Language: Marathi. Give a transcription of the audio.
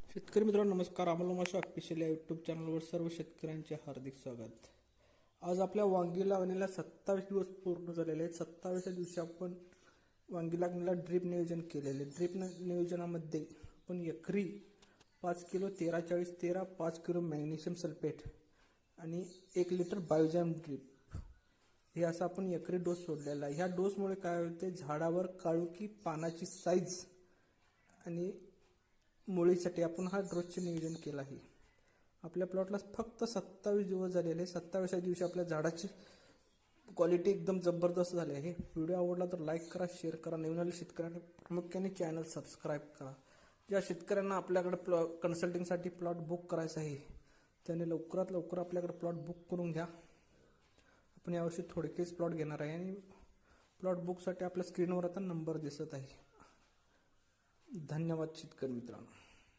शेतकरी मित्रांनो नमस्कार. अमोल माशा ऑफिशियल या यूट्यूब चॅनलवर सर्व शेतकऱ्यांचे हार्दिक स्वागत. आज आपल्या वांगी लावणीला 27 दिवस पूर्ण झालेले आहेत. 27व्या दिवशी आपण वांगी लागणीला ड्रीप नियोजन केलेले. ड्रीप नियोजनामध्ये आपण एकरी 5 किलो 13-40-13, 5 किलो मॅग्नेशियम सल्फेट आणि 1 लिटर बायोजॅम ड्रीप हे असं आपण एकरी डोस सोडलेला आहे. ह्या डोसमुळे काय होते, झाडावर काळुकी, पानाची साईज आणि मुळीसाठी आपण हा डोसचे नियोजन केलं आहे. आपल्या प्लॉटला फक्त 27 दिवस झालेले. 27व्या दिवशी आपल्या झाडाची क्वालिटी एकदम जबरदस्त झाली आहे. व्हिडिओ आवडला तर लाईक करा, शेअर करा. नवीन आलेल्या शेतकऱ्यांनी प्रामुख्याने चॅनल सबस्क्राईब करा. ज्या शेतकऱ्यांना आपल्याकडे कन्सल्टिंगसाठी प्लॉट बुक करायचा आहे त्याने लवकरात लवकर आपल्याकडे प्लॉट बुक करून घ्या. आपण यावर्षी थोडकेच प्लॉट घेणार आहे आणि प्लॉट बुकसाठी आपल्या स्क्रीनवर आता नंबर दिसत आहे. धन्यवाद शेतकरी मित्रांनो.